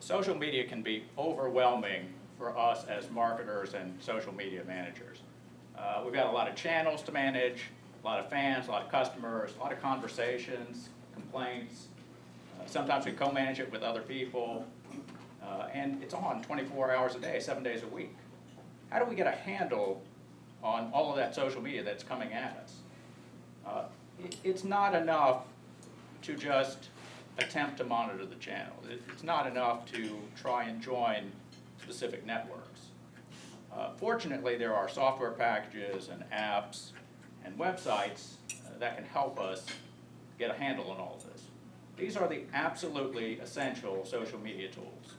social media can be overwhelming for us as marketers and social media managers. We've got a lot of channels to manage, a lot of fans, a lot of customers, a lot of conversations, complaints. Sometimes we co-manage it with other people, and it's on 24 hours a day, 7 days a week. How do we get a handle on all of that social media that's coming at us? It's not enough to just attempt to monitor the channel. It's not enough to try and join specific networks. Fortunately, there are software packages and apps and websites that can help us get a handle on all of this. These are the absolutely essential social media tools.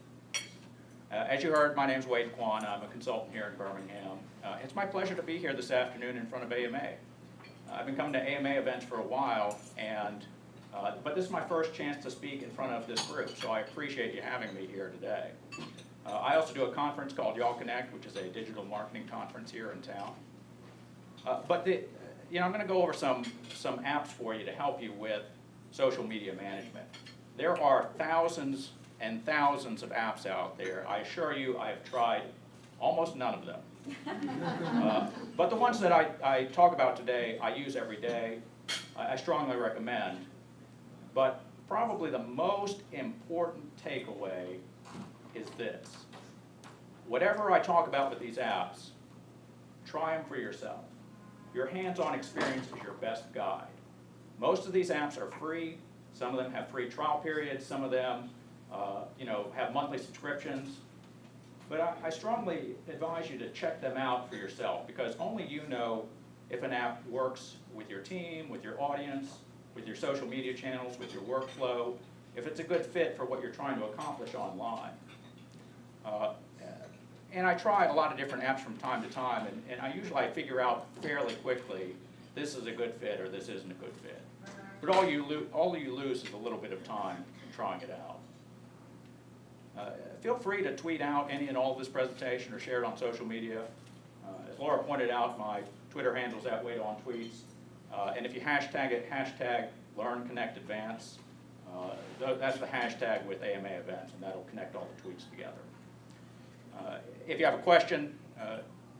As you heard, my name is Kwon. I'm a consultant here in Birmingham. It's my pleasure to be here this afternoon in front of AMA. I've been coming to AMA events for a while, but this is my first chance to speak in front of this group, so I appreciate you having me here today. I also do a conference called Y'all Connect, which is a digital marketing conference here in town. I'm going to go over some apps for you to help you with social media management. There are thousands and thousands of apps out there. I assure you, I have tried almost none of them. But the ones that I talk about today, I use every day. I strongly recommend. But probably the most important takeaway is this. Whatever I talk about with these apps, try them for yourself. Your hands-on experience is your best guide. Most of these apps are free. Some of them have free trial periods. Some of them have monthly subscriptions. But I strongly advise you to check them out for yourself, because only you know if an app works with your team, with your audience, with your social media channels, with your workflow, if it's a good fit for what you're trying to accomplish online. And I try a lot of different apps from time to time, and I usually figure out fairly quickly this is a good fit or this isn't a good fit. But all you lose is a little bit of time trying it out. Feel free to tweet out any and all of this presentation or share it on social media. As Laura pointed out, my Twitter handle is @WadeOnTweets. And if you hashtag it, #LearnConnectAdvance. That's the hashtag with AMA events, and that'll connect all the tweets together. If you have a question,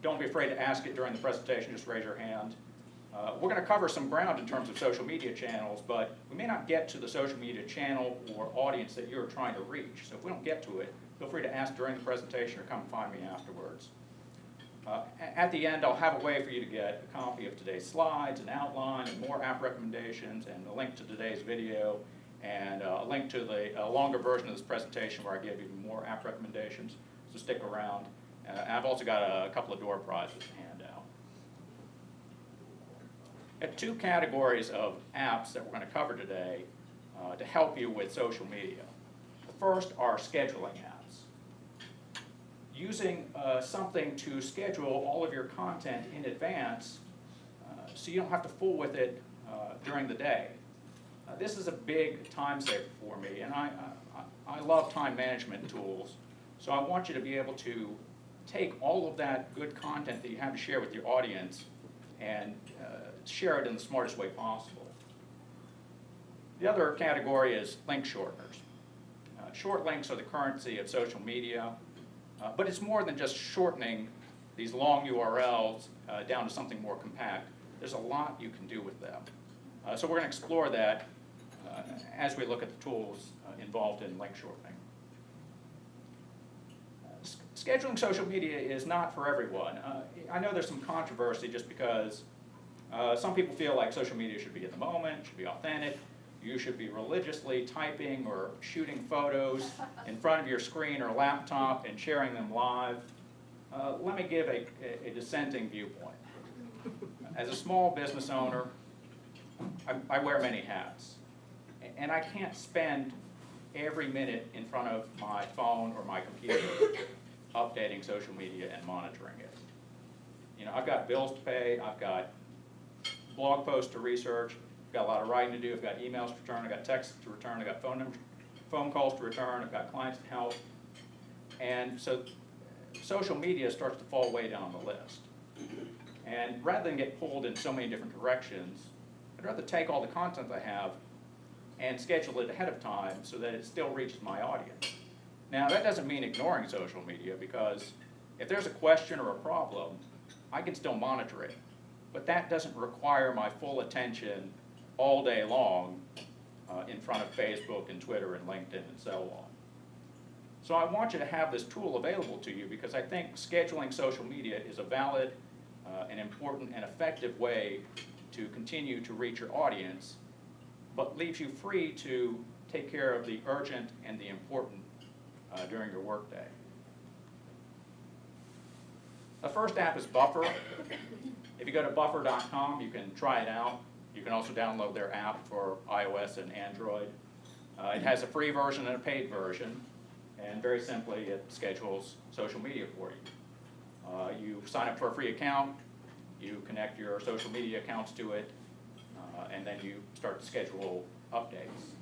don't be afraid to ask it during the presentation. Just raise your hand. We're going to cover some ground in terms of social media channels, but we may not get to the social media channel or audience that you're trying to reach. So if we don't get to it, feel free to ask during the presentation or come find me afterwards. At the end, I'll have a way for you to get a copy of today's slides, an outline, and more app recommendations, and a link to today's video, and a link to the longer version of this presentation where I give even more app recommendations. So stick around. And I've also got a couple of door prizes to hand out. I have two categories of apps that we're going to cover today to help you with social media. The first are scheduling apps. Using something to schedule all of your content in advance so you don't have to fool with it during the day. This is a big time saver for me, and I love time management tools, so I want you to be able to take all of that good content that you have to share with your audience and share it in the smartest way possible. The other category is link shorteners. Short links are the currency of social media, but it's more than just shortening these long URLs down to something more compact. There's a lot you can do with them. So we're going to explore that as we look at the tools involved in link shortening. Scheduling social media is not for everyone. I know there's some controversy just because some people feel like social media should be in the moment, should be authentic. You should be religiously typing or shooting photos in front of your screen or laptop and sharing them live. Let me give a dissenting viewpoint. As a small business owner, I wear many hats, and I can't spend every minute in front of my phone or my computer updating social media and monitoring it. I've got bills to pay, I've got blog posts to research, I've got a lot of writing to do, I've got emails to return, I've got texts to return, I've got phone calls to return, I've got clients to help. And so social media starts to fall way down the list. And rather than get pulled in so many different directions, I'd rather take all the content I have and schedule it ahead of time so that it still reaches my audience. Now, that doesn't mean ignoring social media, because if there's a question or a problem, I can still monitor it. But that doesn't require my full attention all day long in front of Facebook and Twitter and LinkedIn and so on. So I want you to have this tool available to you, because I think scheduling social media is a valid, an important and effective way to continue to reach your audience, but leaves you free to take care of the urgent and the important during your workday. The first app is Buffer. If you go to buffer.com, you can try it out. You can also download their app for iOS and Android. It has a free version and a paid version, and very simply, it schedules social media for you. You sign up for a free account, you connect your social media accounts to it, and then you start to schedule updates.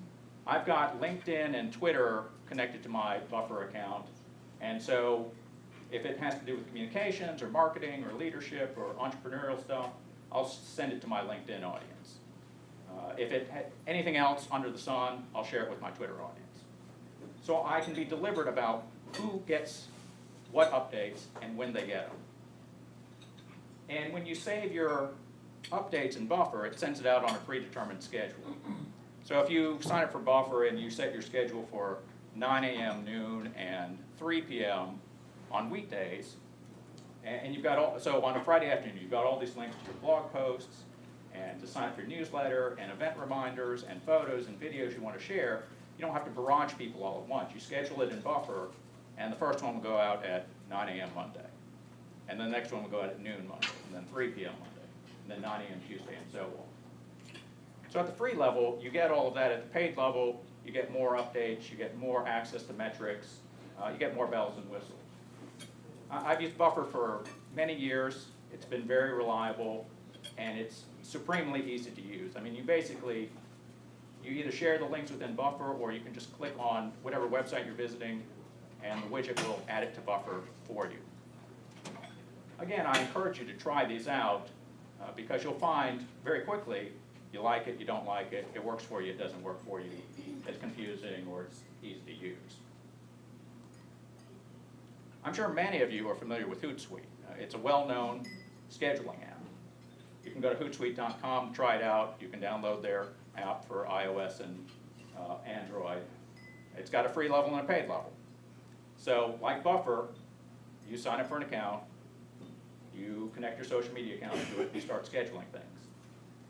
I've got LinkedIn and Twitter connected to my Buffer account, and so if it has to do with communications or marketing or leadership or entrepreneurial stuff, I'll send it to my LinkedIn audience. If it had anything else under the sun, I'll share it with my Twitter audience. So I can be deliberate about who gets what updates and when they get them. And when you save your updates in Buffer, it sends it out on a predetermined schedule. So if you sign up for Buffer and you set your schedule for 9 a.m., noon, and 3 p.m. on weekdays, and you've got so on a Friday afternoon, you've got all these links to your blog posts, and to sign up for your newsletter, and event reminders, and photos and videos you want to share. You don't have to barrage people all at once. You schedule it in Buffer, and the first one will go out at 9 a.m. Monday. And the next one will go out at noon Monday, and then 3 p.m. Monday, and then 9 a.m. Tuesday, and so on. So at the free level, you get all of that. At the paid level, you get more updates, you get more access to metrics, you get more bells and whistles. I've used Buffer for many years. It's been very reliable, and it's supremely easy to use. I mean, you either share the links within Buffer, or you can just click on whatever website you're visiting, and the widget will add it to Buffer for you. Again, I encourage you to try these out, because you'll find very quickly you like it, you don't like it, it works for you, it doesn't work for you, it's confusing, or it's easy to use. I'm sure many of you are familiar with HootSuite. It's a well-known scheduling app. You can go to HootSuite.com, try it out. You can download their app for iOS and Android. It's got a free level and a paid level. So like Buffer, you sign up for an account, you connect your social media account to it, and you start scheduling things.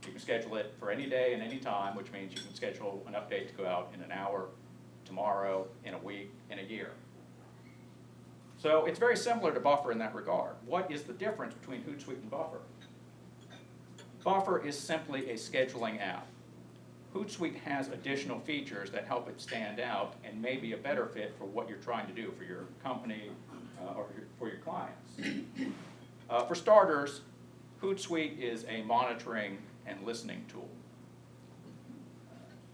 You can schedule it for any day and any time, which means you can schedule an update to go out in an hour, tomorrow, in a week, in a year. So it's very similar to Buffer in that regard. What is the difference between HootSuite and Buffer? Buffer is simply a scheduling app. HootSuite has additional features that help it stand out and may be a better fit for what you're trying to do for your company or for your clients. For starters, HootSuite is a monitoring and listening tool.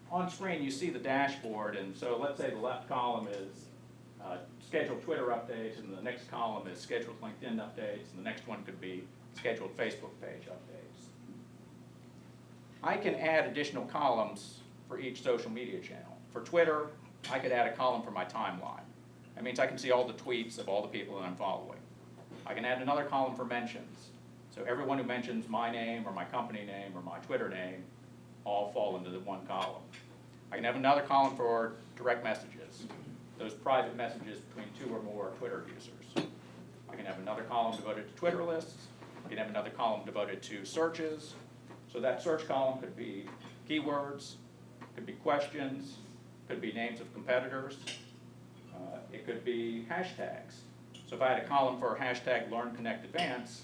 On screen you see the dashboard, and so let's say the left column is scheduled Twitter updates, and the next column is scheduled LinkedIn updates, and the next one could be scheduled Facebook page updates. I can add additional columns for each social media channel. For Twitter, I could add a column for my timeline. That means I can see all the tweets of all the people that I'm following. I can add another column for mentions. So everyone who mentions my name or my company name or my Twitter name all fall into the one column. I can have another column for direct messages, those private messages between 2 or more Twitter users. I can have another column devoted to Twitter lists. I can have another column devoted to searches. So that search column could be keywords, could be questions, could be names of competitors. It could be hashtags. So if I had a column for hashtag LearnConnectAdvance,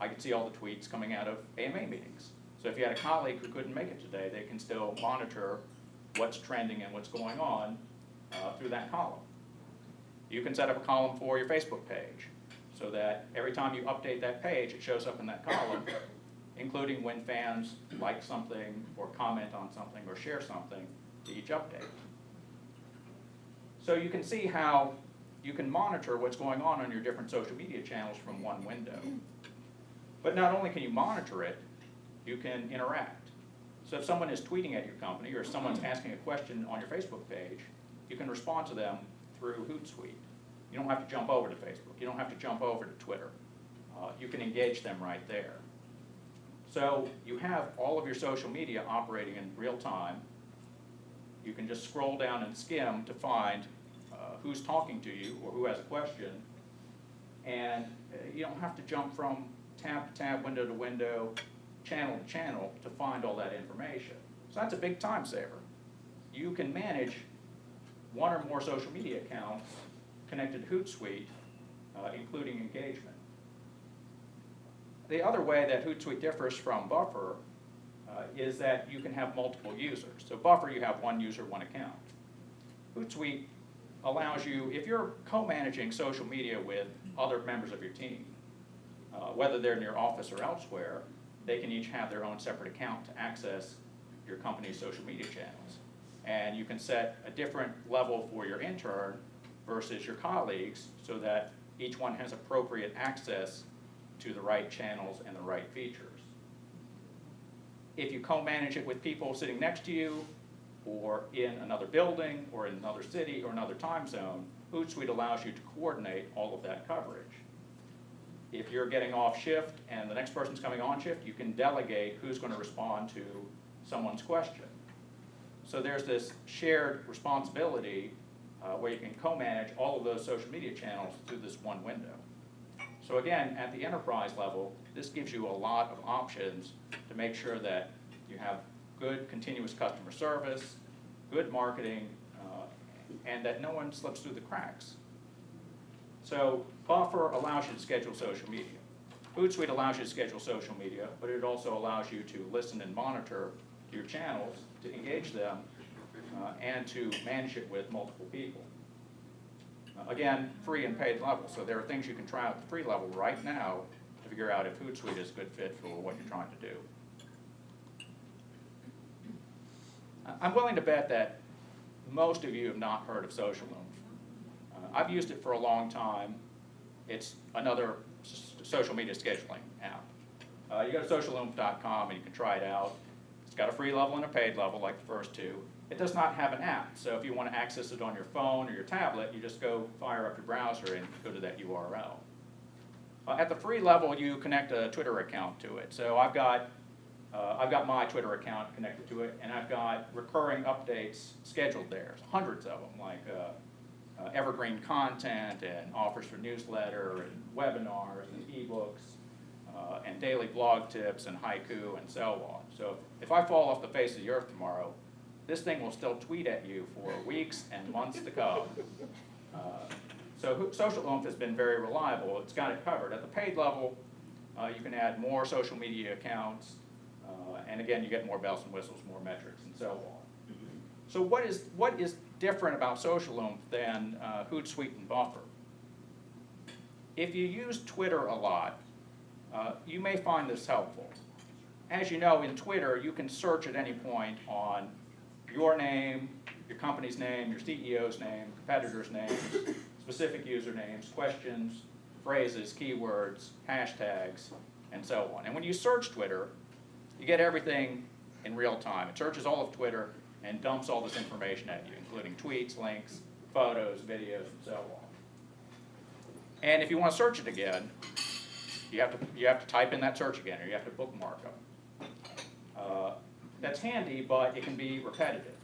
I could see all the tweets coming out of AMA meetings. So if you had a colleague who couldn't make it today, they can still monitor what's trending and what's going on through that column. You can set up a column for your Facebook page so that every time you update that page, it shows up in that column, including when fans like something or comment on something or share something to each update. So you can see how you can monitor what's going on your different social media channels from one window. But not only can you monitor it, you can interact. So if someone is tweeting at your company or if someone's asking a question on your Facebook page, you can respond to them through HootSuite. You don't have to jump over to Facebook. You don't have to jump over to Twitter. You can engage them right there. So you have all of your social media operating in real time. You can just scroll down and skim to find who's talking to you or who has a question. And you don't have to jump from tab to tab, window to window, channel to channel to find all that information. So that's a big time saver. You can manage one or more social media accounts connected to HootSuite, including engagement. The other way that HootSuite differs from Buffer is that you can have multiple users. So Buffer, you have one user, one account. HootSuite allows you, if you're co-managing social media with other members of your team, whether they're in your office or elsewhere, they can each have their own separate account to access your company's social media channels. And you can set a different level for your intern versus your colleagues so that each one has appropriate access to the right channels and the right features. If you co-manage it with people sitting next to you or in another building or in another city or another time zone, HootSuite allows you to coordinate all of that coverage. If you're getting off shift and the next person's coming on shift, you can delegate who's going to respond to someone's question. So there's this shared responsibility where you can co-manage all of those social media channels through this one window. So again, at the enterprise level, this gives you a lot of options to make sure that you have good continuous customer service, good marketing, and that no one slips through the cracks. So Buffer allows you to schedule social media. HootSuite allows you to schedule social media, but it also allows you to listen and monitor your channels, to engage them, and to manage it with multiple people. Again, free and paid level. So there are things you can try out at the free level right now to figure out if HootSuite is a good fit for what you're trying to do. I'm willing to bet that most of you have not heard of Social Loom. I've used it for a long time. It's another social media scheduling app. You go to socialloom.com and you can try it out. It's got a free level and a paid level like the first two. It does not have an app, so if you want to access it on your phone or your tablet, you just go fire up your browser and go to that URL. At the free level, you connect a Twitter account to it. So I've got my Twitter account connected to it, and I've got recurring updates scheduled there, hundreds of them, like evergreen content and offers for newsletter and webinars and ebooks and daily blog tips and haiku and so on. So if I fall off the face of the earth tomorrow, this thing will still tweet at you for weeks and months to come. So Social Loom has been very reliable. It's got it covered. At the paid level, you can add more social media accounts, and again, you get more bells and whistles, more metrics, and so on. So what is different about Social Loom than HootSuite and Buffer? If you use Twitter a lot, you may find this helpful. As you know, in Twitter, you can search at any point on your name, your company's name, your CEO's name, competitors' names, specific usernames, questions, phrases, keywords, hashtags, and so on. And when you search Twitter, you get everything in real time. It searches all of Twitter and dumps all this information at you, including tweets, links, photos, videos, and so on. And if you want to search it again, you have to type in that search again, or you have to bookmark them. That's handy, but it can be repetitive.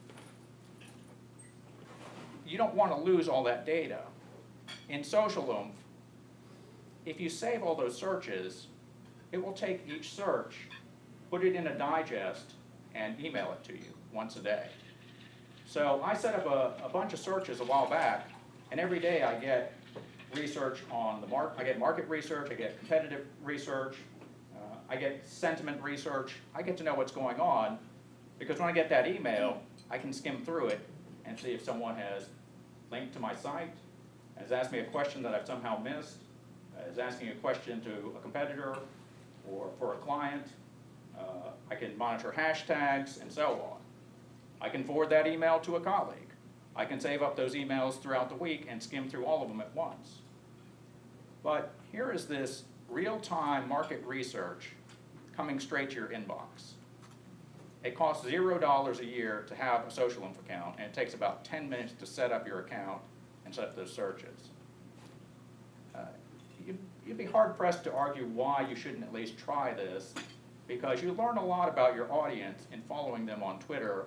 You don't want to lose all that data. In Social Loom, if you save all those searches, it will take each search, put it in a digest, and email it to you once a day. So I set up a bunch of searches a while back, and every day I get research on the market. I get market research, I get competitive research, I get sentiment research. I get to know what's going on, because when I get that email, I can skim through it and see if someone has linked to my site, has asked me a question that I've somehow missed, is asking a question to a competitor or for a client. I can monitor hashtags and so on. I can forward that email to a colleague. I can save up those emails throughout the week and skim through all of them at once. But here is this real-time market research coming straight to your inbox. It costs $0 a year to have a Social Loom account, and it takes about 10 minutes to set up your account and and set those searches. You'd be hard-pressed to argue why you shouldn't at least try this, because you learn a lot about your audience in following them on Twitter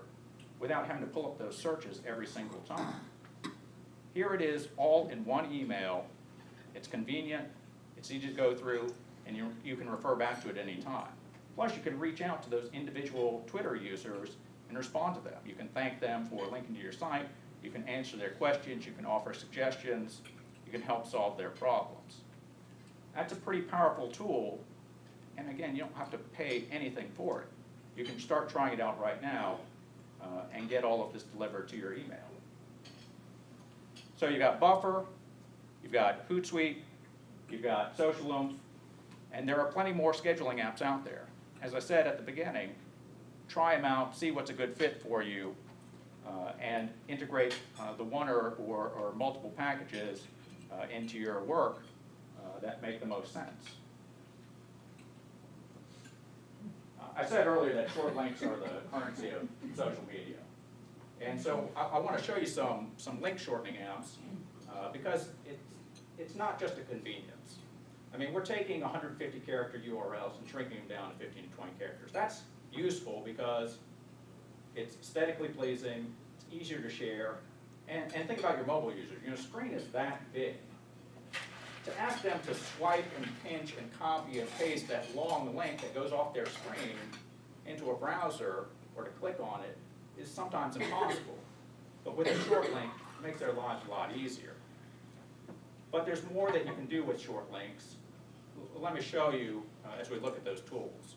without having to pull up those searches every single time. Here it is all in one email. It's convenient, it's easy to go through, and you can refer back to it any time. Plus, you can reach out to those individual Twitter users and respond to them. You can thank them for linking to your site, you can answer their questions, you can offer suggestions, you can help solve their problems. That's a pretty powerful tool, and again, you don't have to pay anything for it. You can start trying it out right now and get all of this delivered to your email. So you've got Buffer, you've got HootSuite, you've got Social Loom, and there are plenty more scheduling apps out there. As I said at the beginning, try them out, see what's a good fit for you, and integrate the one or multiple packages into your work that make the most sense. I said earlier that short links are the currency of social media. And so I want to show you some link shortening apps because it's not just a convenience. I mean, we're taking 150 character URLs and shrinking them down to 15 to 20 characters. That's useful because it's aesthetically pleasing, it's easier to share, and think about your mobile users. Your screen is that big. To ask them to swipe and pinch and copy and paste that long link that goes off their screen into a browser or to click on it is sometimes impossible. But with a short link, it makes their lives a lot easier. But there's more that you can do with short links. Let me show you as we look at those tools.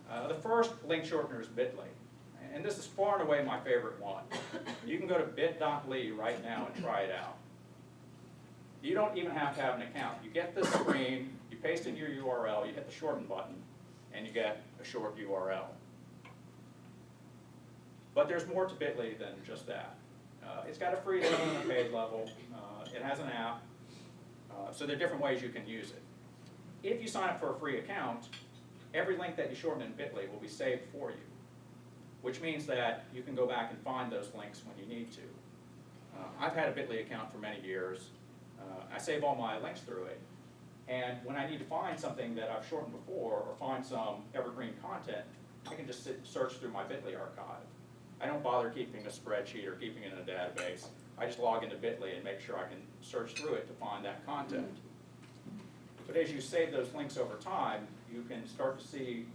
The first link shortener is Bitly. And this is far and away my favorite one. You can go to bit.ly right now and try it out. You don't even have to have an account. You get this screen, you paste in your URL, you hit the shorten button, and you get a short URL. But there's more to Bitly than just that. It's got a free level and a paid level. It has an app. So there are different ways you can use it. If you sign up for a free account, every link that you shorten in Bitly will be saved for you, which means that you can go back and find those links when you need to. I've had a Bitly account for many years. I save all my links through it, and when I need to find something that I've shortened before or find some evergreen content, I can just search through my Bitly archive. I don't bother keeping a spreadsheet or keeping it in a database. I just log into Bitly and make sure I can search through it to find that content. But as you save those links over time, you can start to see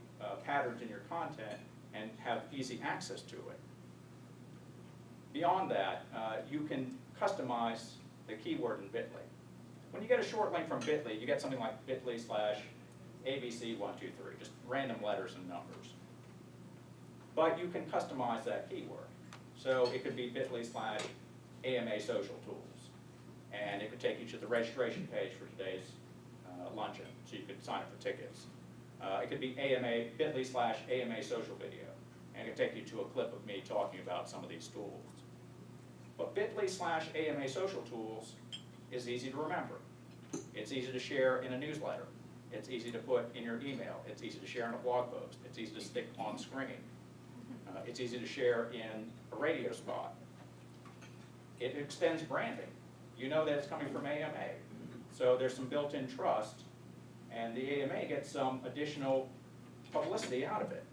patterns in your content and have easy access to it. Beyond that, you can customize the keyword in Bitly. When you get a short link from Bitly, you get something like bit.ly/ABC123, just random letters and numbers. But you can customize that keyword. So it could be bit.ly/AMA social tools. And it could take you to the registration page for today's luncheon, so you could sign up for tickets. It could be bit.ly/AMA social video. And it could take you to a clip of me talking about some of these tools. But bit.ly/AMA social tools is easy to remember. It's easy to share in a newsletter. It's easy to put in your email. It's easy to share in a blog post. It's easy to stick on screen. It's easy to share in a radio spot. It extends branding. You know that it's coming from AMA. So there's some built-in trust, and the AMA gets some additional publicity out of it.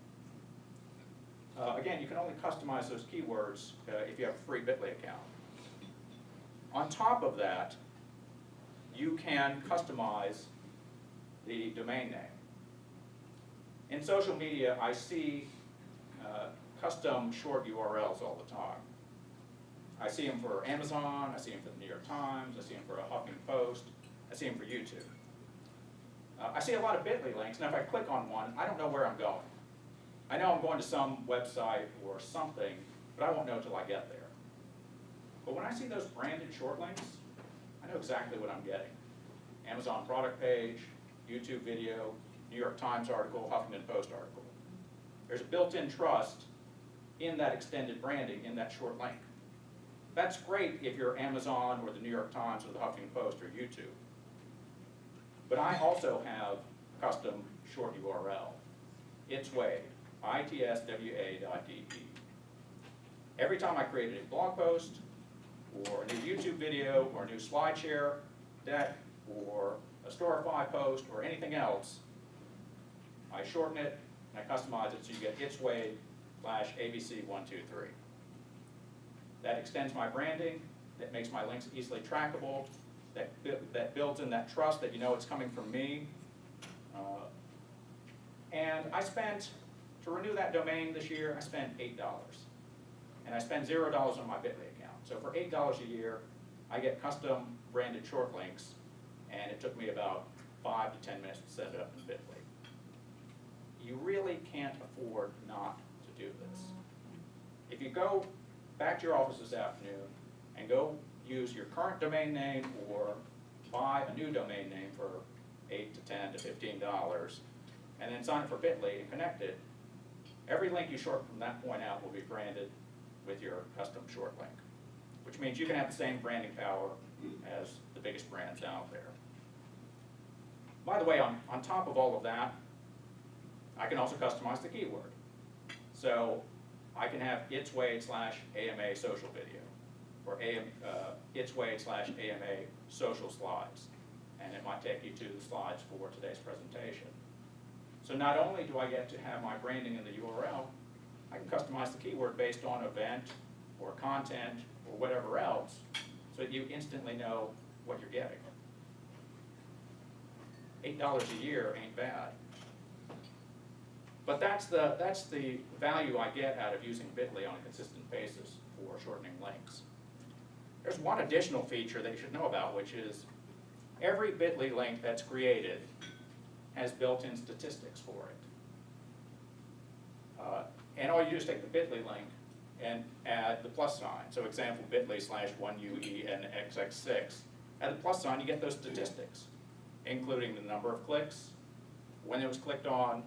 Again, you can only customize those keywords if you have a free Bitly account. On top of that, you can customize the domain name. In social media, I see custom short URLs all the time. I see them for Amazon, I see them for the New York Times, I see them for a Huffington Post, I see them for YouTube. I see a lot of Bitly links, and if I click on one, I don't know where I'm going. I know I'm going to some website or something, but I won't know until I get there. But when I see those branded short links, I know exactly what I'm getting. Amazon product page, YouTube video, New York Times article, Huffington Post article. There's a built-in trust in that extended branding in that short link. That's great if you're Amazon or the New York Times or the Huffington Post or YouTube. But I also have a custom short URL. It's Wade, itswa.de. Every time I create a blog post for a new YouTube video or a new SlideShare deck or a Storify post or anything else, I shorten it and I customize it so you get itsway/ABC123. That extends my branding, that makes my links easily trackable, that builds in that trust that you know it's coming from me. And I spent, to renew that domain this year, I spent $8. And I spend $0 on my Bitly account. So for $8 a year, I get custom branded short links, and it took me about 5 to 10 minutes to set it up in Bitly. You really can't afford not to do this. If you go back to your office this afternoon and go use your current domain name or buy a new domain name for $8 to $10 to $15, and then sign up for Bitly and connect it, every link you short from that point out will be branded with your custom short link, which means you can have the same branding power as the biggest brands out there. By the way, on top of all of that, I can also customize the keyword. So I can have itsway/AMA social video, or itsway/AMA social slides, and it might take you to the slides for today's presentation. So not only do I get to have my branding in the URL, I can customize the keyword based on event or content or whatever else, so that you instantly know what you're getting. $8 a year ain't bad. But that's the value I get out of using Bitly on a consistent basis for shortening links. There's one additional feature that you should know about, which is every Bitly link that's created has built-in statistics for it. And all you do is take the Bitly link and add the plus sign. So example, Bitly/1UENXX6. Add the plus sign, you get those statistics, including the number of clicks, when it was clicked on,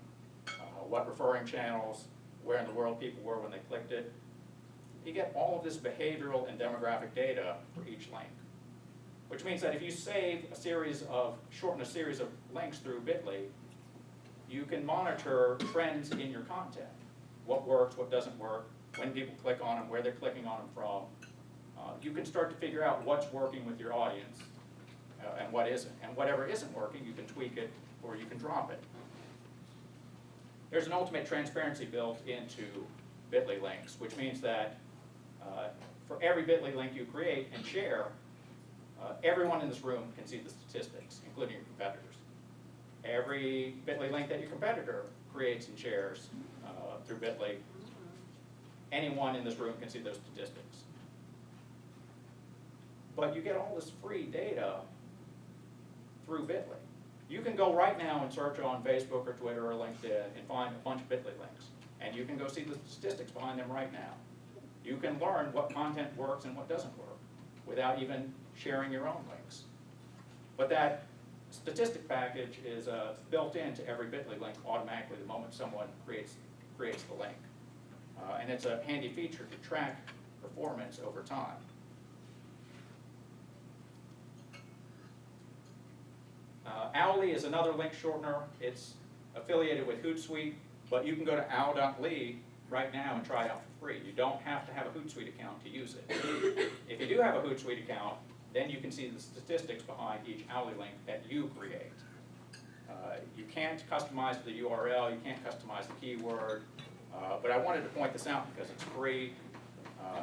what referring channels, where in the world people were when they clicked it. You get all of this behavioral and demographic data for each link, which means that if you shorten a series of links through Bitly, you can monitor trends in your content. What works, what doesn't work, when people click on them, where they're clicking on them from. You can start to figure out what's working with your audience and what isn't. And whatever isn't working, you can tweak it or you can drop it. There's an ultimate transparency built into Bitly links, which means that for every Bitly link you create and share, everyone in this room can see the statistics, including your competitors. Every Bitly link that your competitor creates and shares through Bitly, anyone in this room can see those statistics. But you get all this free data through Bitly. You can go right now and search on Facebook or Twitter or LinkedIn and find a bunch of Bitly links. And you can go see the statistics behind them right now. You can learn what content works and what doesn't work without even sharing your own links. But that statistic package is built into every Bitly link automatically the moment someone creates the link. And it's a handy feature to track performance over time. Owly is another link shortener. It's affiliated with HootSuite, but you can go to owl.ly right now and try it out for free. You don't have to have a HootSuite account to use it. If you do have a HootSuite account, then you can see the statistics behind each Owly link that you create. You can't customize the URL, you can't customize the keyword, but I wanted to point this out because it's free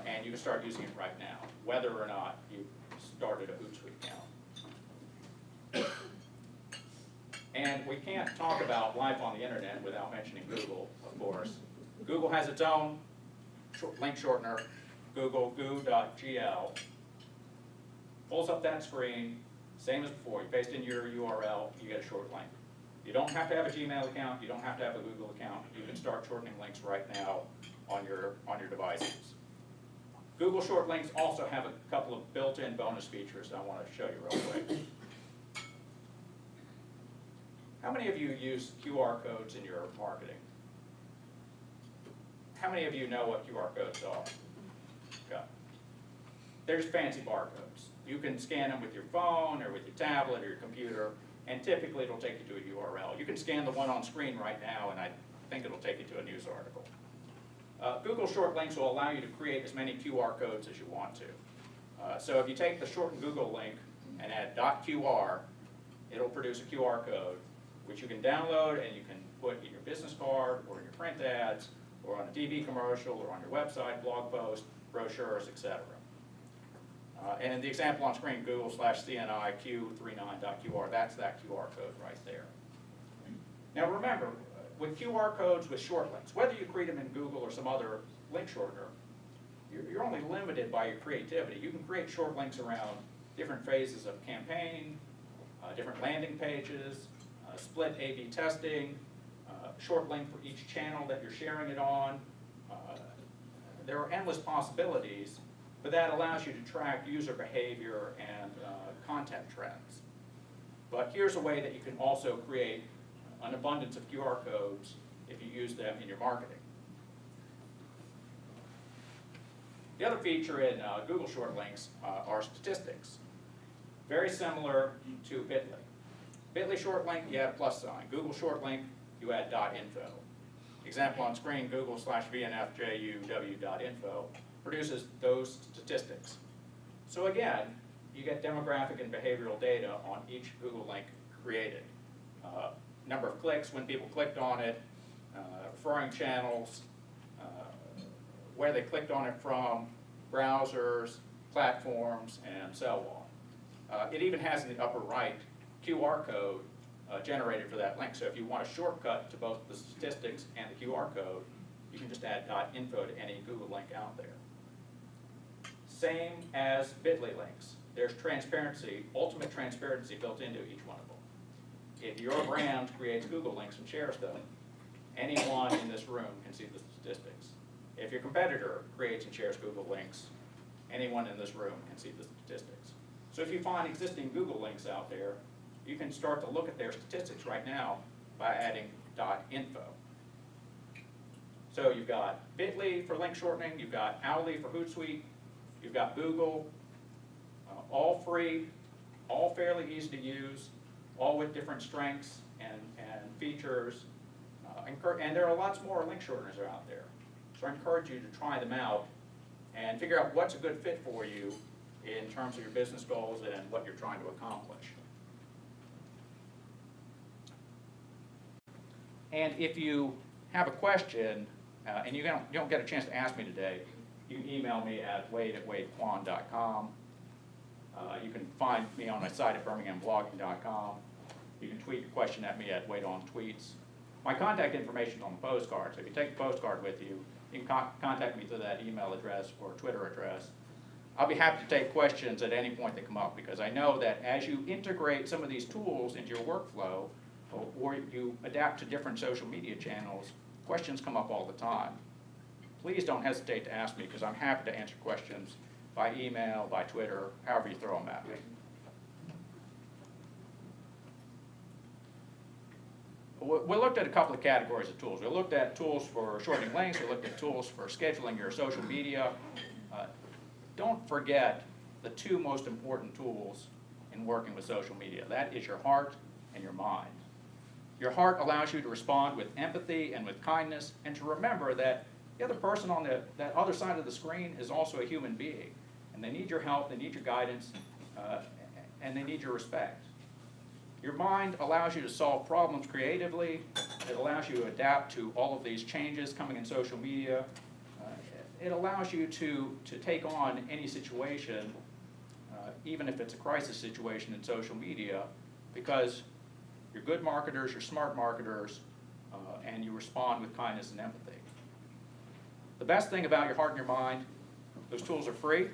and you can start using it right now, whether or not you started a HootSuite account. And we can't talk about life on the internet without mentioning Google, of course. Google has its own link shortener, Google goo.gl. Pulls up that screen, same as before. You paste in your URL, you get a short link. You don't have to have a Gmail account, you don't have to have a Google account. You can start shortening links right now on your devices. Google short links also have a couple of built-in bonus features I want to show you real quick. How many of you use QR codes in your marketing? How many of you know what QR codes are? Okay. There's fancy barcodes. You can scan them with your phone or with your tablet or your computer, and typically it'll take you to a URL. You can scan the one on screen right now, and I think it'll take you to a news article. Google Short Links will allow you to create as many QR codes as you want to. So if you take the shortened Google link and add .qr, it'll produce a QR code, which you can download and you can put in your business card or in your print ads or on a TV commercial or on your website, blog post, brochures, etc. And in the example on screen, Google/CNIQ39.QR, that's that QR code right there. Now remember, with QR codes with short links, whether you create them in Google or some other link shortener, you're only limited by your creativity. You can create short links around different phases of campaigning, different landing pages, split A/B testing, short link for each channel that you're sharing it on. There are endless possibilities, but that allows you to track user behavior and content trends. But here's a way that you can also create an abundance of QR codes if you use them in your marketing. The other feature in Google short links are statistics. Very similar to Bitly. Bitly short link, you add a plus sign. Google short link, you add .info. Example on screen, Google/VNFJUW.info produces those statistics. So again, you get demographic and behavioral data on each Google link created. Number of clicks, when people clicked on it, referring channels, where they clicked on it from, browsers, platforms, and so on. It even has in the upper right QR code generated for that link. So if you want a shortcut to both the statistics and the QR code, you can just add .info to any Google link out there. Same as Bitly links. There's transparency, ultimate transparency built into each one of them. If your brand creates Google links and shares them, anyone in this room can see the statistics. If your competitor creates and shares Google links, anyone in this room can see the statistics. So if you find existing Google links out there, you can start to look at their statistics right now by adding .info. So you've got Bitly for link shortening, you've got Owly for HootSuite, you've got Google, all free, all fairly easy to use, all with different strengths and features. And there are lots more link shorteners out there. So I encourage you to try them out and figure out what's a good fit for you in terms of your business goals and what you're trying to accomplish. And if you have a question and you don't get a chance to ask me today, you can email me at wade@wadekwon.com. You can find me on my site at birminghamblogging.com. You can tweet your question at me at wadeontweets. My contact information is on the postcard, so if you take the postcard with you, you can contact me through that email address or Twitter address. I'll be happy to take questions at any point that come up, because I know that as you integrate some of these tools into your workflow, or you adapt to different social media channels, questions come up all the time. Please don't hesitate to ask me, because I'm happy to answer questions by email, by Twitter, however you throw them at me. We looked at a couple of categories of tools. We looked at tools for shortening links. We looked at tools for scheduling your social media. Don't forget the two most important tools in working with social media. That is your heart and your mind. Your heart allows you to respond with empathy and with kindness, and to remember that the other person on that other side of the screen is also a human being, and they need your help, they need your guidance, and they need your respect. Your mind allows you to solve problems creatively. It allows you to adapt to all of these changes coming in social media. It allows you to take on any situation, even if it's a crisis situation in social media, because you're good marketers, you're smart marketers, and you respond with kindness and empathy. The best thing about your heart and your mind, those tools are free,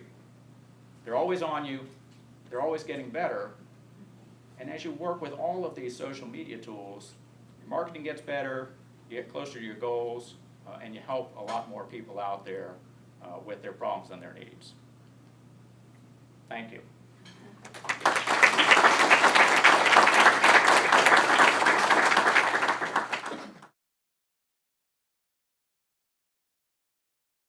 they're always on you, they're always getting better, and as you work with all of these social media tools, your marketing gets better, you get closer to your goals, and you help a lot more people out there with their problems and their needs. Thank you.